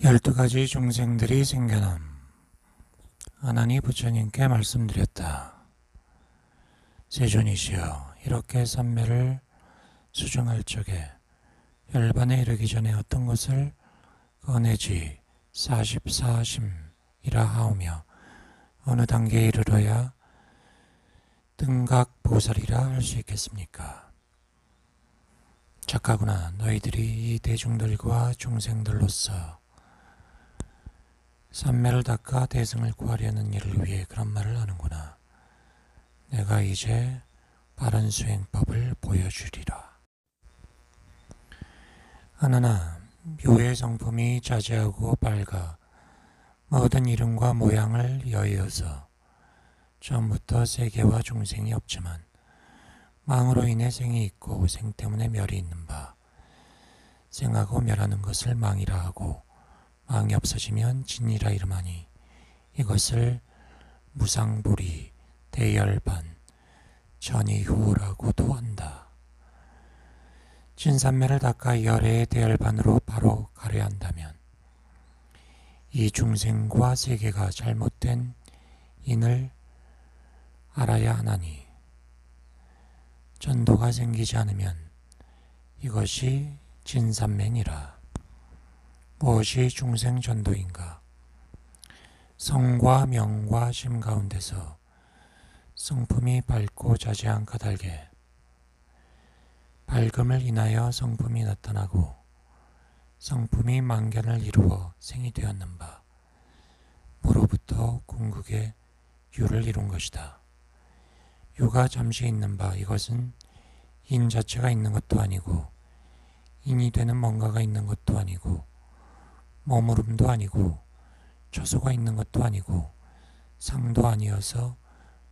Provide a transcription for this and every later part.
12가지 중생들이 생겨남. 하나니 부처님께 말씀드렸다. 세존이시여, 이렇게 삼매를 수중할 적에 열반에 이르기 전에 어떤 것을 꺼내지 44심이라 하오며 어느 단계에 이르러야 등각보살이라 할 수 있겠습니까? 착하구나. 너희들이 이 대중들과 중생들로서 삼매를 닦아 대승을 구하려는 일을 위해 그런 말을 하는구나. 내가 이제 바른 수행법을 보여주리라. 하나나 묘의 성품이 자제하고 밝아 모든 이름과 모양을 여의어서 처음부터 세계와 중생이 없지만 망으로 인해 생이 있고 생 때문에 멸이 있는 바, 생하고 멸하는 것을 망이라 하고 망이 없어지면 진이라 이름하니 이것을 무상불이, 대열반, 전이후라고도 한다. 진삼매를 닦아 열애의 대열반으로 바로 가려 한다면 이 중생과 세계가 잘못된 인을 알아야 하나니 전도가 생기지 않으면 이것이 진삼매니라. 무엇이 중생 전도인가? 성과 명과 심 가운데서 성품이 밝고 자제한 까닭에 밝음을 인하여 성품이 나타나고 성품이 만견을 이루어 생이 되었는 바, 무로부터 궁극의 유를 이룬 것이다. 유가 잠시 있는 바, 이것은 인 자체가 있는 것도 아니고 인이 되는 뭔가가 있는 것도 아니고 머무름도 아니고 처소가 있는 것도 아니고 상도 아니어서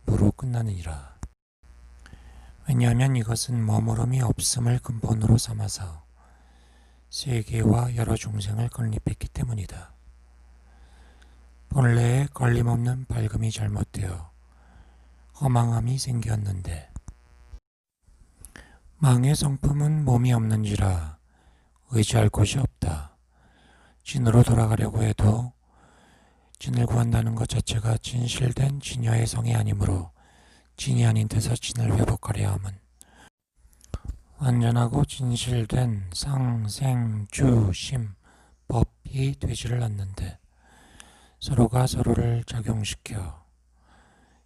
무로 끝나느니라. 왜냐하면 이것은 머무름이 없음을 근본으로 삼아서 세계와 여러 중생을 건립했기 때문이다. 본래에 걸림없는 밝음이 잘못되어 허망함이 생겼는데 망의 성품은 몸이 없는지라 의지할 곳이 없다. 진으로 돌아가려고 해도 진을 구한다는 것 자체가 진실된 진여의 성이 아니므로 진이 아닌 데서 진을 회복하려 함은 완전하고 진실된 상, 생, 주, 심, 법이 되지를 않는데 서로가 서로를 작용시켜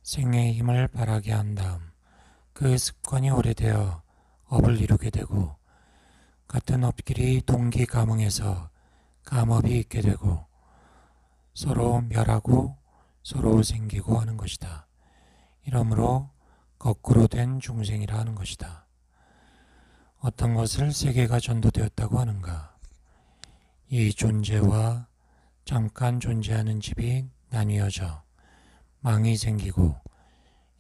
생의 힘을 발하게 한 다음 그 습관이 오래되어 업을 이루게 되고 같은 업끼리 동기 감응해서 감업이 있게 되고 서로 멸하고 서로 생기고 하는 것이다. 이러므로 거꾸로 된 중생이라 하는 것이다. 어떤 것을 세계가 전도되었다고 하는가? 이 존재와 잠깐 존재하는 집이 나뉘어져 망이 생기고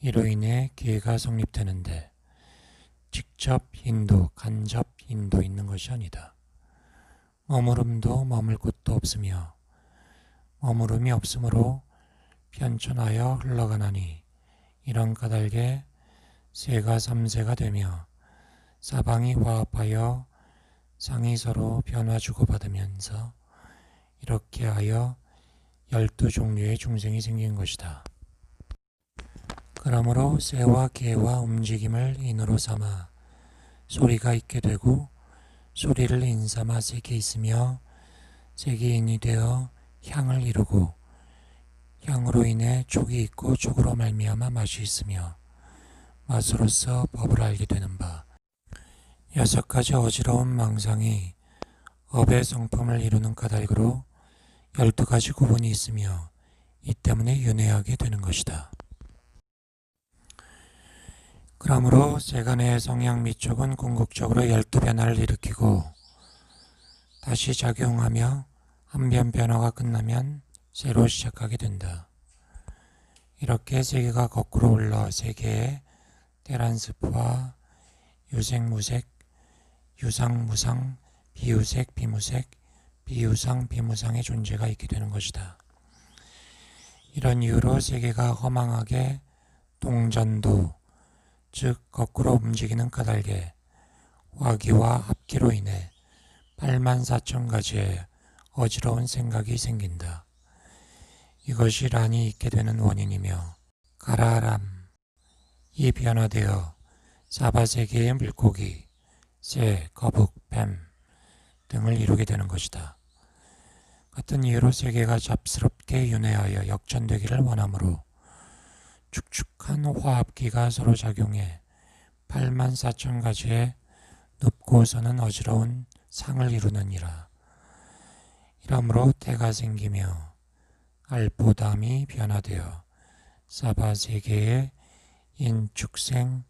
이로 인해 기회가 성립되는데 직접 인도, 간접 인도 있는 것이 아니다. 머무름도 머물 곳도 없으며 머무름이 없으므로 편천하여 흘러가나니 이런 까닭에 세가 삼세가 되며 사방이 화합하여 상이 서로 변화 주고받으면서 이렇게 하여 12종류의 중생이 생긴 것이다. 그러므로 새와 개와 움직임을 인으로 삼아 소리가 있게 되고 소리를 인삼아 색이 있으며 색이 인이 되어 향을 이루고 향으로 인해 촉이 있고 촉으로 말미암아 맛이 있으며 맛으로서 법을 알게 되는 바, 6가지 어지러운 망상이 업의 성품을 이루는 까닭으로 12가지 구분이 있으며 이 때문에 윤회하게 되는 것이다. 그러므로 세간의 성향 및 촉은 궁극적으로 12변화를 일으키고 다시 작용하며 한 변 변화가 끝나면 새로 시작하게 된다. 이렇게 세계가 거꾸로 흘러 세계의 테란스프와 유색, 무색, 유상, 무상, 비유색, 비무색, 비유상, 비무상의 존재가 있게 되는 것이다. 이런 이유로 세계가 허망하게 동전도, 즉 거꾸로 움직이는 까닭에 화기와 합기로 인해 84,000가지의 어지러운 생각이 생긴다. 이것이 란이 있게 되는 원인이며 가라람이 변화되어 사바세계의 물고기, 새, 거북, 뱀 등을 이루게 되는 것이다. 같은 이유로 세계가 잡스럽게 윤회하여 역전되기를 원하므로 축축한 화합기가 서로 작용해 84,000가지의 눕고서는 어지러운 상을 이루느니라. 이러므로 태가 생기며 알포담이 변화되어 사바세계의 인축생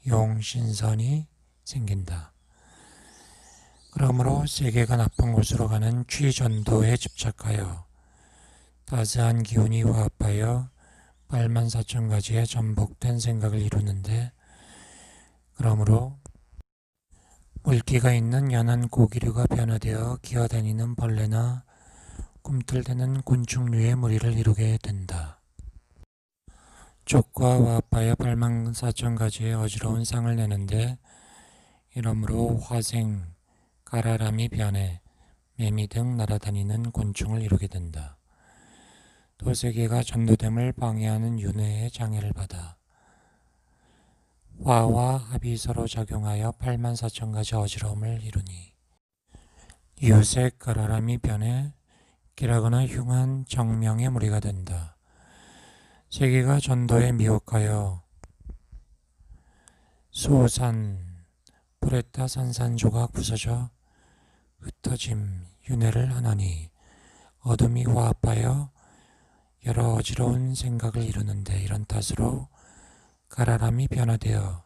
용신선이 생긴다. 그러므로 세계가 나쁜 곳으로 가는 취전도에 집착하여 따스한 기운이 화합하여 84,000가지의 전복된 생각을 이루는데, 그러므로 물기가 있는 연한 고기류가 변화되어 기어다니는 벌레나 꿈틀대는 곤충류의 무리를 이루게 된다. 족과 화합하여 84,000가지의 어지러운 상을 내는데, 이러므로 화생, 가라람이 변해 매미 등 날아다니는 곤충을 이루게 된다. 또 세계가 전도됨을 방해하는 윤회의 장애를 받아 화와 합이 서로 작용하여 84,000가지 어지러움을 이루니 이웃의 가라람이 변해 길하거나 흉한 정명의 무리가 된다. 세계가 전도에 미혹하여 수호산, 브레타 산산조각 부서져 흩어짐, 윤회를 하나니 어둠이 화합하여 여러 어지러운 생각을 이루는데, 이런 탓으로 가라람이 변화되어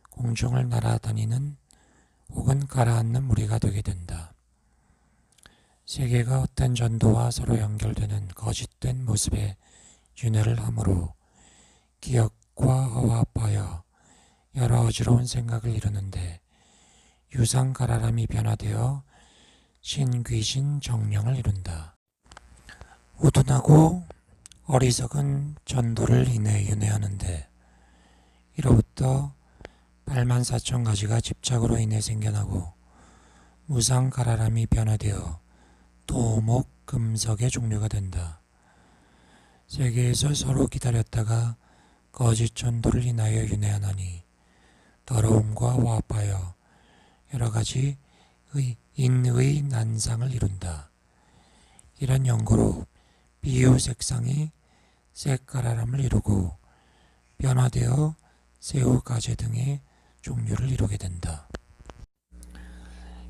공중을 날아다니는 혹은 가라앉는 무리가 되게 된다. 세계가 헛된 전도와 서로 연결되는 거짓된 모습의 윤회를 함으로 기억과 화합하여 여러 어지러운 생각을 이루는데, 유상 가라람이 변화되어 신귀신 정령을 이룬다. 우둔하고 어리석은 전도를 인해 윤회하는데, 이로부터 84,000가지가 집착으로 인해 생겨나고 무상 가라람이 변화되어 토목, 금석의 종류가 된다. 세계에서 서로 기다렸다가 거짓 전도를 인하여 윤회하나니 더러움과 화합하여 여러 가지 인의 난상을 이룬다. 이런 연고로 비유색상이 색가라람을 이루고 변화되어 새우, 가재 등의 종류를 이루게 된다.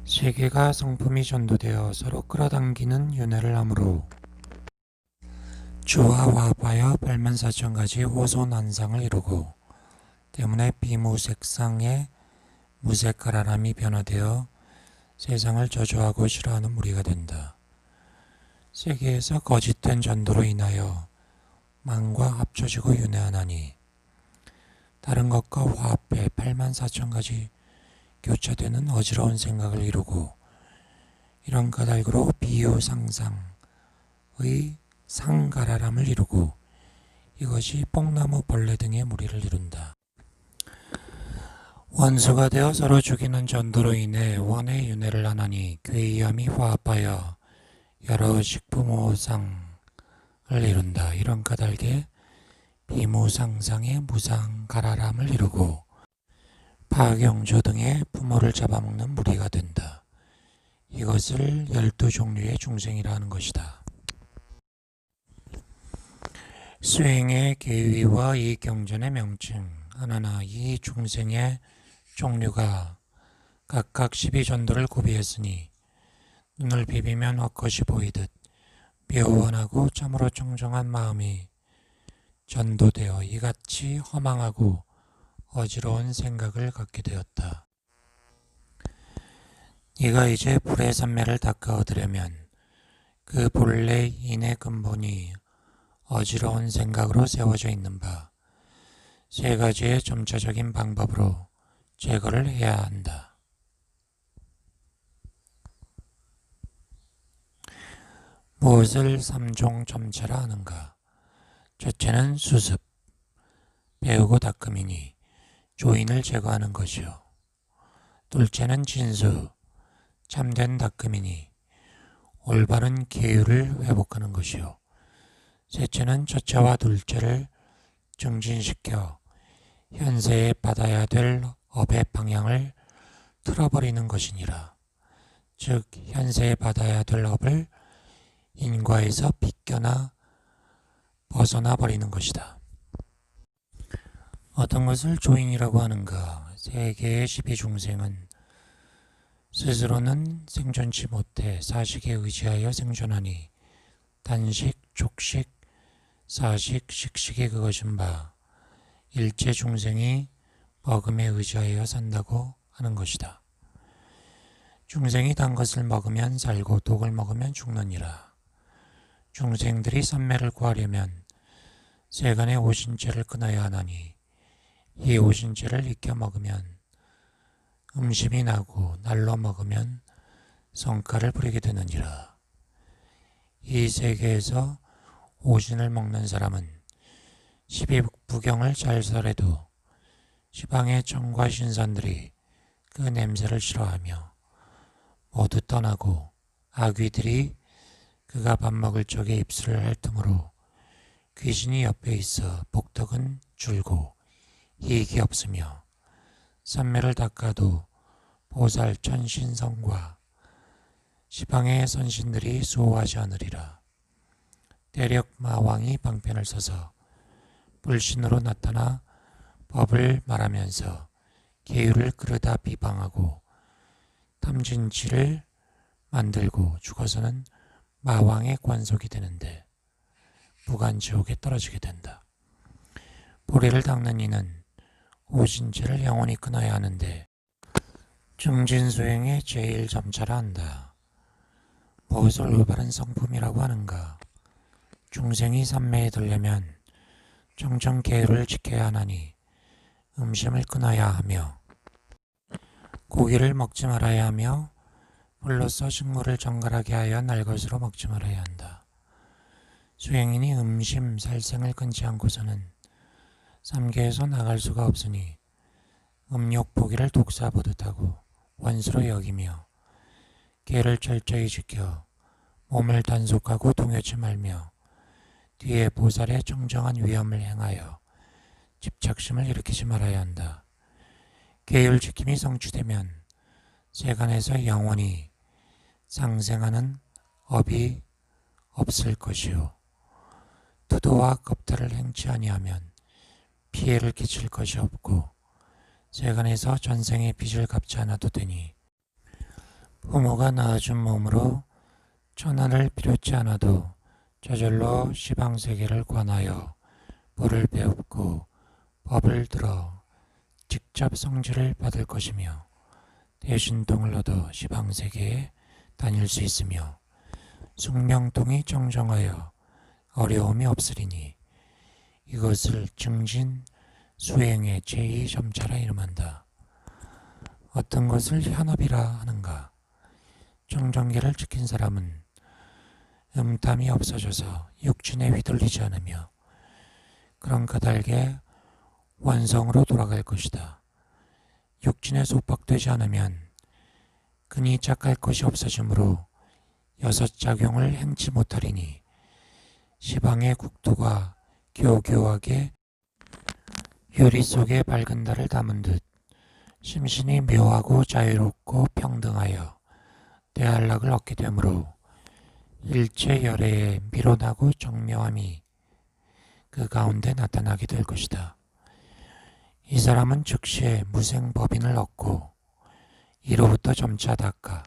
세계가 성품이 전도되어 서로 끌어당기는 윤회를 하므로 주와 화합하여 84,000가지 호소난상을 이루고, 때문에 비무색상의 무색가라람이 변화되어 세상을 저주하고 싫어하는 무리가 된다. 세계에서 거짓된 전도로 인하여 망과 합쳐지고 윤회하나니 다른 것과 화합해 84,000가지 교차되는 어지러운 생각을 이루고, 이런 까닭으로 비유상상의 상가라람을 이루고 이것이 뽕나무 벌레 등의 무리를 이룬다. 원수가 되어 서로 죽이는 전도로 인해 원의 윤회를 하나니 괴이함이 화합하여 여러 식부모상을 이룬다. 이런 까닭에 비무상상의 무상가라람을 이루고 파경조 등의 부모를 잡아먹는 무리가 된다. 이것을 12종류의 중생이라 하는 것이다. 수행의 계위와 이 경전의 명칭 하나나 이 중생의 종류가 각각 12전도를 구비했으니 눈을 비비면 헛것이 보이듯 묘원하고 참으로 청정한 마음이 전도되어 이같이 허망하고 어지러운 생각을 갖게 되었다. 네가 이제 불의 산매를 닦아 얻으려면 그 본래 인의 근본이 어지러운 생각으로 세워져 있는 바 세 가지의 점차적인 방법으로 제거를 해야 한다. 무엇을 3종 점차라 하는가? 첫째는 수습, 배우고 닦음이니 조인을 제거하는 것이요. 둘째는 진수, 참된 닦음이니 올바른 계율을 회복하는 것이요. 셋째는 첫째와 둘째를 증진시켜 현세에 받아야 될 업의 방향을 틀어버리는 것이니라. 즉 현세에 받아야 될 업을 인과에서 빗겨나 벗어나 버리는 것이다. 어떤 것을 조인이라고 하는가? 세계의 12중생은 스스로는 생존치 못해 사식에 의지하여 생존하니 단식, 족식, 사식, 식식이 그것인 바 일체 중생이 먹음에 의지하여 산다고 하는 것이다. 중생이 단 것을 먹으면 살고 독을 먹으면 죽느니라. 중생들이 삼매를 구하려면 세간의 오신죄를 끊어야 하나니 이 오신죄를 익혀 먹으면 음심이 나고 날로 먹으면 성가를 부리게 되느니라. 이 세계에서 오신을 먹는 사람은 12부경을 잘 살해도 시방의 청과 신선들이 그 냄새를 싫어하며 모두 떠나고 아귀들이 그가 밥 먹을 적에 입술을 핥음으로 귀신이 옆에 있어 복덕은 줄고 이익이 없으며 삼매를 닦아도 보살 천신성과 시방의 선신들이 수호하지 않으리라. 대력 마왕이 방편을 서서 불신으로 나타나 법을 말하면서 계율을 그르다 비방하고 탐진치를 만들고 죽어서는 마왕의 관속이 되는데 무간지옥에 떨어지게 된다. 보리를 닦는 이는 오신죄를 영원히 끊어야 하는데 증진수행에 제일 점차라 한다. 무엇을 올바른 성품이라고 하는가? 중생이 삼매에 들려면 정정계율을 지켜야 하나니 음심을 끊어야 하며 고기를 먹지 말아야 하며 불로써 식물을 정갈하게 하여 날 것으로 먹지 말아야 한다. 수행인이 음심, 살생을 끊지 않고서는 삼계에서 나갈 수가 없으니 음욕 포기를 독사 보듯 하고 원수로 여기며 계를 철저히 지켜 몸을 단속하고 동요치 말며 뒤에 보살의 정정한 위엄을 행하여 집착심을 일으키지 말아야 한다. 계율 지킴이 성취되면 세간에서 영원히 상생하는 업이 없을 것이요 투도와 겁탈을 행치 아니하면 피해를 끼칠 것이 없고 세간에서 전생의 빚을 갚지 않아도 되니 부모가 낳아준 몸으로 천하를 필요치 않아도 저절로 시방세계를 관하여 불을 배웁고 법을 들어 직접 성질을 받을 것이며 대신통을 얻어 시방세계에 다닐 수 있으며 숙명통이 정정하여 어려움이 없으리니 이것을 증진 수행의 제2점차라 이름한다. 어떤 것을 현업이라 하는가? 정정계를 지킨 사람은 음탐이 없어져서 육신에 휘둘리지 않으며 그런 까닭에 원성으로 돌아갈 것이다. 육신에 속박되지 않으면 근이 짝할 것이 없어지므로 여섯 작용을 행치 못하리니 시방의 국토가 교교하게 유리 속에 밝은 달을 담은 듯 심신이 묘하고 자유롭고 평등하여 대안락을 얻게 되므로 일체 열애에 미론하고 정묘함이 그 가운데 나타나게 될 것이다. 이 사람은 즉시에 무생법인을 얻고 이로부터 점차 닦아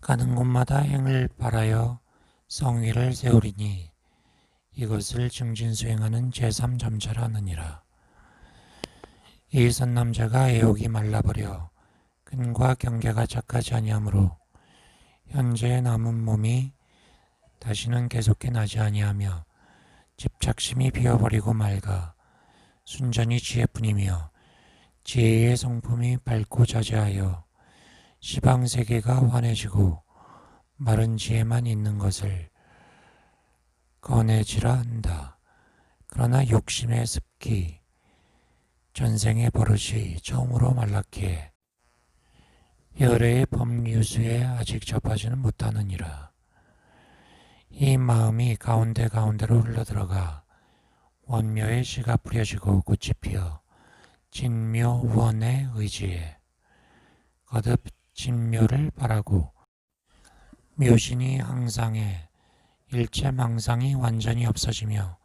가는 곳마다 행을 바라여 성위를 세우리니 이것을 증진수행하는 제3점차라 하느니라. 이 선남자가 애욕이 말라버려 근과 경계가 착하지 아니하므로 현재 남은 몸이 다시는 계속해 나지 아니하며 집착심이 비어버리고 맑아 순전히 지혜뿐이며 지혜의 성품이 밝고 자제하여 시방세계가 환해지고 마른 지혜만 있는 것을 꺼내지라 한다. 그러나 욕심의 습기, 전생의 버릇이 처음으로 말랐기에 열애의 법류수에 아직 접하지는 못하느니라. 이 마음이 가운데로 흘러들어가 원묘의 씨가 뿌려지고 꽃이 피어 진묘원의 의지에 거듭 진묘를 바라고 묘신이 항상에 일체망상이 완전히 없어지며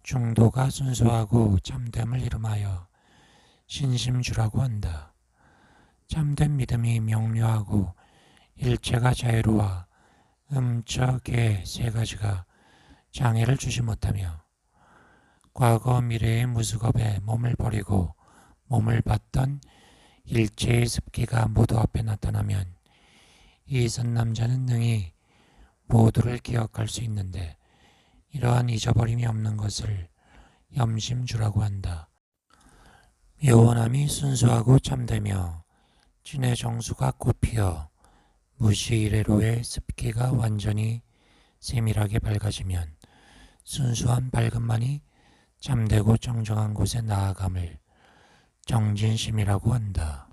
중도가 순수하고 참됨을 이름하여 신심주라고 한다. 참된 믿음이 명료하고 일체가 자유로워 음처계 세 가지가 장애를 주지 못하며 과거 미래의 무수겁에 몸을 버리고 몸을 받던 일체의 습기가 모두 앞에 나타나면 이 선남자는 능히 모두를 기억할 수 있는데 이러한 잊어버림이 없는 것을 염심주라고 한다. 묘원함이 순수하고 참되며 진의 정수가 꽃피어 무시이래로의 습기가 완전히 세밀하게 밝아지면 순수한 밝음만이 참되고 정정한 곳에 나아감을 정진심이라고 한다.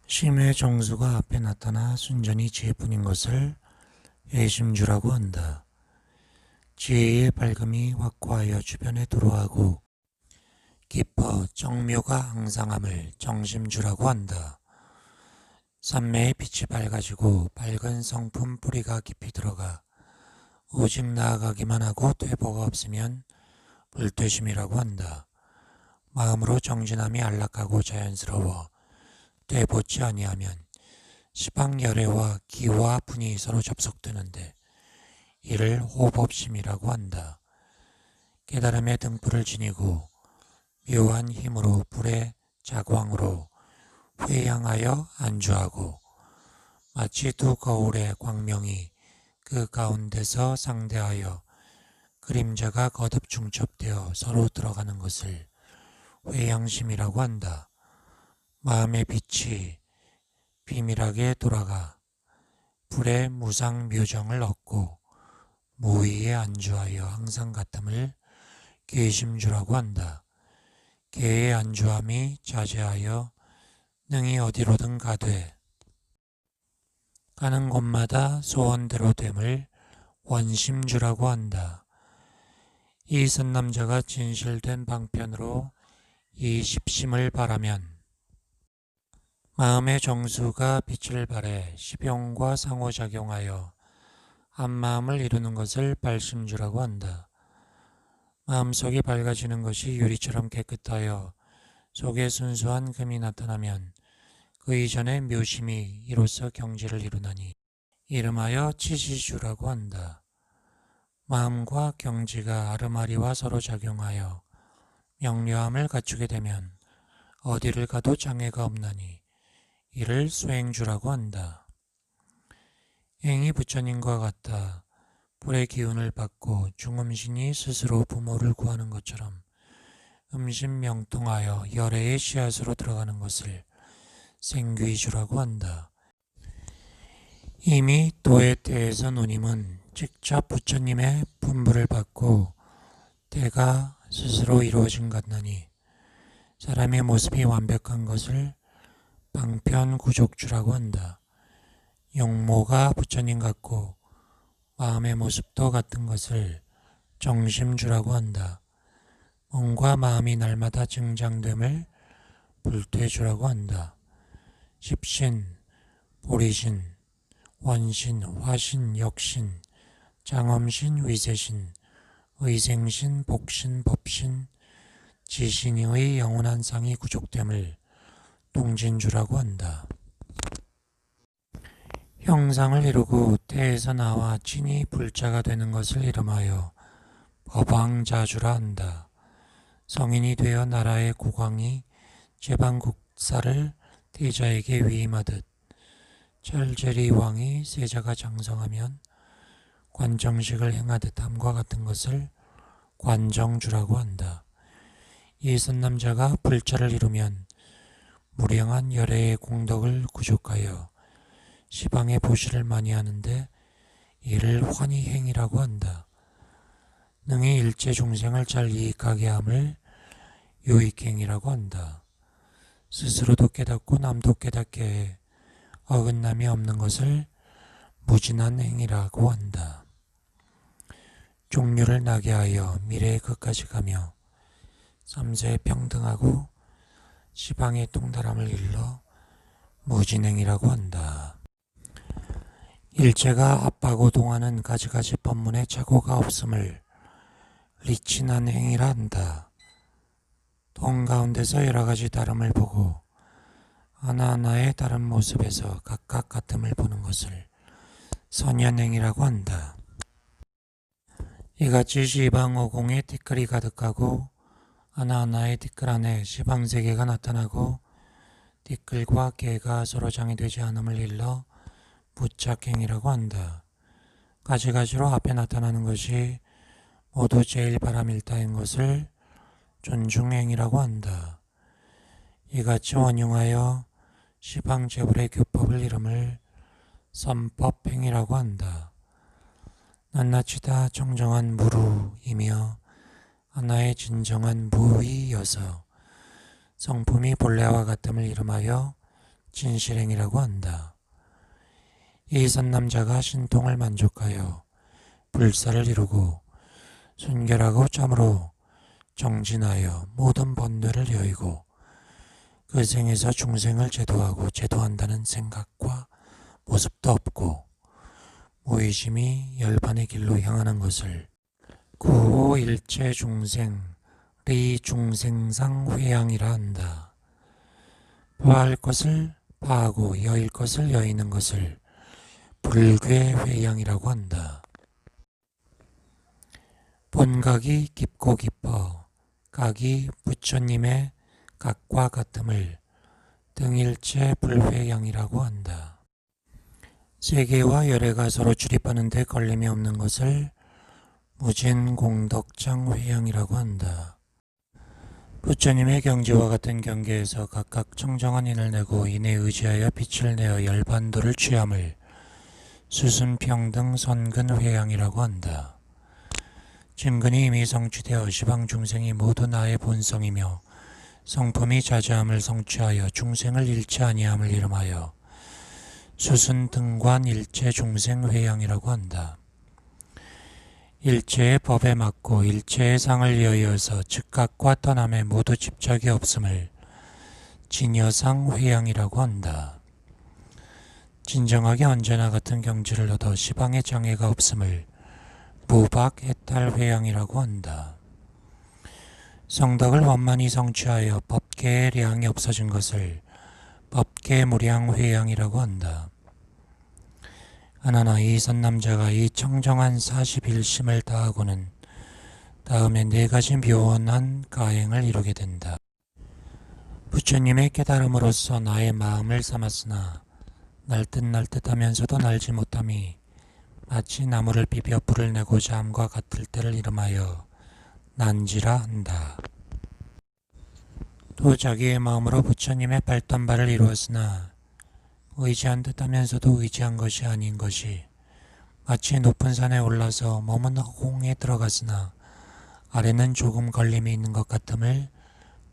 심의 정수가 앞에 나타나 순전히 지혜뿐인 것을 예심주라고 한다. 지혜의 밝음이 확고하여 주변에 도로하고 깊어 정묘가 항상함을 정심주라고 한다. 삼매의 빛이 밝아지고 밝은 성품 뿌리가 깊이 들어가 오직 나아가기만 하고 퇴보가 없으면 불퇴심이라고 한다. 마음으로 정진함이 안락하고 자연스러워 퇴보치 아니하면 시방열애와 기와 분이 서로 접속되는데 이를 호법심이라고 한다. 깨달음의 등불을 지니고 묘한 힘으로 불의 자광으로 회양하여 안주하고 마치 두 거울의 광명이 그 가운데서 상대하여 그림자가 거듭 중첩되어 서로 들어가는 것을 회양심이라고 한다. 마음의 빛이 비밀하게 돌아가 불의 무상묘정을 얻고 무의에 안주하여 항상 같음을 계심주라고 한다. 개의 안주함이 자제하여 능히 어디로든 가되 가는 곳마다 소원대로 됨을 원심주라고 한다. 이 선남자가 진실된 방편으로 이 십심을 바라면 마음의 정수가 빛을 발해 십용과 상호작용하여 한마음을 이루는 것을 발심주라고 한다. 마음속이 밝아지는 것이 유리처럼 깨끗하여 속에 순수한 금이 나타나면 그 이전에 묘심이 이로써 경지를 이루나니 이름하여 치시주라고 한다. 마음과 경지가 아르마리와 서로 작용하여 명료함을 갖추게 되면 어디를 가도 장애가 없나니 이를 수행주라고 한다. 행이 부처님과 같아 불의 기운을 받고 중음신이 스스로 부모를 구하는 것처럼 음신명통하여 열애의 씨앗으로 들어가는 것을 생귀주라고 한다. 이미 도의 때에서 누님은 직접 부처님의 분부를 받고 때가 스스로 이루어진 같나니 사람의 모습이 완벽한 것을 방편구족주라고 한다. 용모가 부처님 같고 마음의 모습도 같은 것을 정심주라고 한다. 몸과 마음이 날마다 증장됨을 불퇴주라고 한다. 십신, 보리신, 원신, 화신, 역신, 장엄신, 위세신, 의생신, 복신, 법신, 지신의 영원한 상이 구족됨을 동진주라고 한다. 형상을 이루고 태에서 나와 친히 불자가 되는 것을 이름하여 법왕자주라 한다. 성인이 되어 나라의 국왕이 제방국사를 태자에게 위임하듯 찰제리 왕이 세자가 장성하면 관정식을 행하듯 함과 같은 것을 관정주라고 한다. 이 선남자가 불자를 이루면 무량한 열애의 공덕을 구족하여 시방의 보시를 많이 하는데 이를 환희행이라고 한다. 능히 일체 중생을 잘 이익하게 함을 유익행이라고 한다. 스스로도 깨닫고 남도 깨닫게 해 어긋남이 없는 것을 무진한 행위라고 한다. 종류를 나게 하여 미래의 끝까지 가며 삼세에 평등하고 시방의 통달함을 일러 무진행이라고 한다. 일체가 합하고 동하는 가지가지 법문에 착오가 없음을 리친한 행위라 한다. 동 가운데서 여러가지 다름을 보고 하나하나의 다른 모습에서 각각 같음을 보는 것을 선현행이라고 한다. 이같이 시방오공에 티끌이 가득하고 하나하나의 티끌 안에 시방세계가 나타나고 티끌과 개가 서로 장애되지 않음을 일러 부착행이라고 한다. 가지가지로 앞에 나타나는 것이 모두 제일 바람일타인 것을 존중행이라고 한다. 이같이 원융하여 시방재불의 교법을 이름을 선법행이라고 한다. 낱낱이 다 정정한 무루이며 하나의 진정한 무의여서 성품이 본래와 같음을 이름하여 진실행이라고 한다. 이 선남자가 신통을 만족하여 불사를 이루고 순결하고 참으로 정진하여 모든 번뇌를 여의고 그 생에서 중생을 제도하고 제도한다는 생각과 모습도 없고 무의심이 열반의 길로 향하는 것을 구호 일체 중생 리 중생상 회양이라 한다. 파할 것을 파하고 여일 것을 여의는 것을 불괴 회양이라고 한다. 본각이 깊고 깊어 각이 부처님의 각과 같음을 등일체 불회양이라고 한다. 세계와 열애가 서로 출입하는 데 걸림이 없는 것을 무진공덕장 회양이라고 한다. 부처님의 경지와 같은 경계에서 각각 청정한 인을 내고 인에 의지하여 빛을 내어 열반도를 취함을 수순평등 선근 회양이라고 한다. 진근이 이미 성취되어 시방 중생이 모두 나의 본성이며 성품이 자자함을 성취하여 중생을 잃지 아니함을 이름하여 수순등관 일체 중생 회양이라고 한다. 일체의 법에 맞고 일체의 상을 여의어서 즉각과 떠남에 모두 집착이 없음을 진여상 회양이라고 한다. 진정하게 언제나 같은 경지를 얻어 시방의 장애가 없음을 무박해탈 회양이라고 한다. 성덕을 원만히 성취하여 법계의 량이 없어진 것을 법계무량 회양이라고 한다. 하나나 이 선남자가 이 청정한 41심을 다하고는 다음에 4가지 묘원한 가행을 이루게 된다. 부처님의 깨달음으로써 나의 마음을 삼았으나 날듯 하면서도 날지 못함이 마치 나무를 비벼 불을 내고자 함과 같을 때를 이름하여 난지라 한다. 또 자기의 마음으로 부처님의 밟던 바를 이루었으나 의지한 듯 하면서도 의지한 것이 아닌 것이 마치 높은 산에 올라서 몸은 허공에 들어갔으나 아래는 조금 걸림이 있는 것 같음을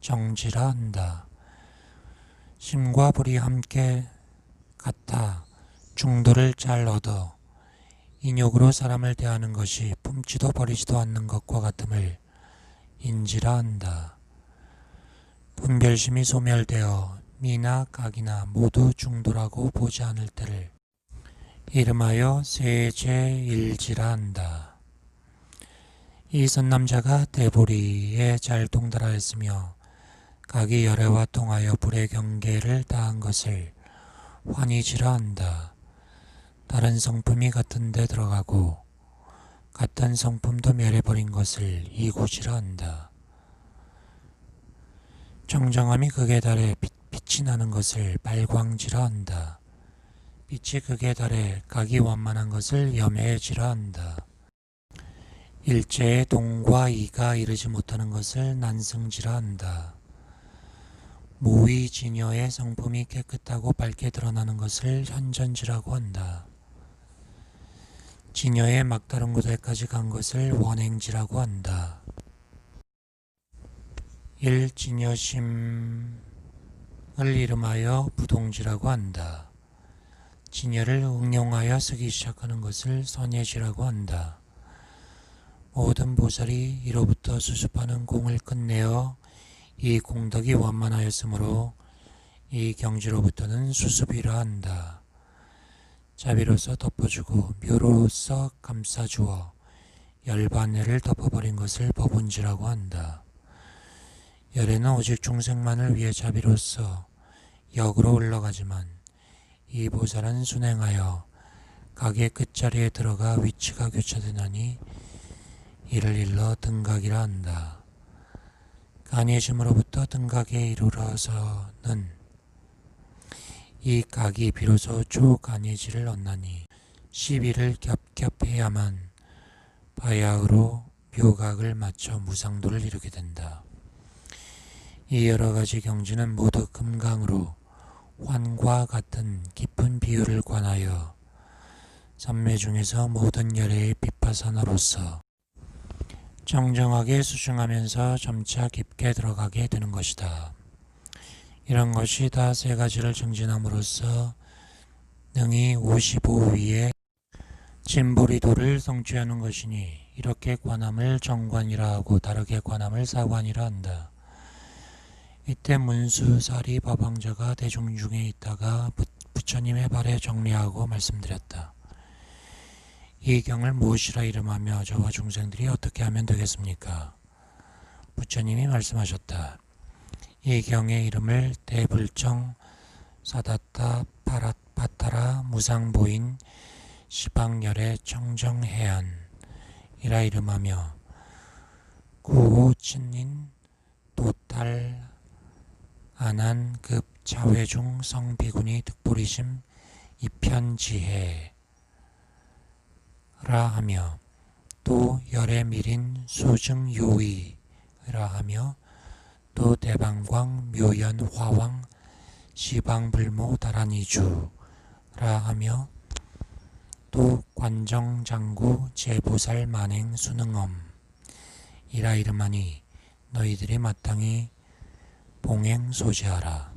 정지라 한다. 심과 불이 함께 같아 중도를 잘 얻어 인욕으로 사람을 대하는 것이 품지도 버리지도 않는 것과 같음을 인지라 한다. 분별심이 소멸되어 미나 각이나 모두 중도라고 보지 않을 때를 이름하여 세제일지라 한다. 이 선남자가 대보리에 잘 동달하였으며 각이 열애와 통하여 불의 경계를 다한 것을 환희지라 한다. 다른 성품이 같은 데 들어가고 같은 성품도 멸해버린 것을 이구지라 한다. 정정함이 극에 달해 빛이 나는 것을 발광지라 한다. 빛이 극에 달해 각이 완만한 것을 염해지라 한다. 일체의 동과 이가 이르지 못하는 것을 난승지라 한다. 무의진여의 성품이 깨끗하고 밝게 드러나는 것을 현전지라고 한다. 진여의 막다른 곳에까지 간 것을 원행지라고 한다. 일진여심 이름하여 부동지라고 한다. 진열을 응용하여 쓰기 시작하는 것을 선예지라고 한다. 모든 보살이 이로부터 수습하는 공을 끝내어 이 공덕이 완만하였으므로 이 경지로부터는 수습이라 한다. 자비로서 덮어주고 묘로서 감싸주어 열반해를 덮어버린 것을 법운지라고 한다. 열애는 오직 중생만을 위해 자비로서 역으로 흘러가지만 이 보살은 순행하여 각의 끝자리에 들어가 위치가 교차되나니 이를 일러 등각이라 한다. 간예심으로부터 등각에 이르러서는 이 각이 비로소 초간예지를 얻나니 시비를 겹겹해야만 바야흐로 묘각을 맞춰 무상도를 이루게 된다. 이 여러가지 경지는 모두 금강으로 환과 같은 깊은 비유를 관하여 삼매 중에서 모든 열애의 비파사나로서 정정하게 수중하면서 점차 깊게 들어가게 되는 것이다. 이런 것이 다 세 가지를 정진함으로써 능히 55위의 진보리도를 성취하는 것이니 이렇게 관함을 정관이라 하고 다르게 관함을 사관이라 한다. 이때 문수사리 법왕자가 대중 중에 있다가 부처님의 발에 정리하고 말씀드렸다. 이 경을 무엇이라 이름하며 저와 중생들이 어떻게 하면 되겠습니까? 부처님이 말씀하셨다. 이 경의 이름을 대불정 사다타 파타라 무상보인 시방열의 청정해안이라 이름하며 구호친인 도탈 안한급 차회중 성비군이 득보리심 이편지해라 하며 또 열의 밀인 수증요의라 하며 또 대방광 묘연 화왕 시방불모 다란이주라 하며 또 관정장구 제보살 만행 수능엄 이라 이름하니 너희들이 마땅히 봉행소지하라.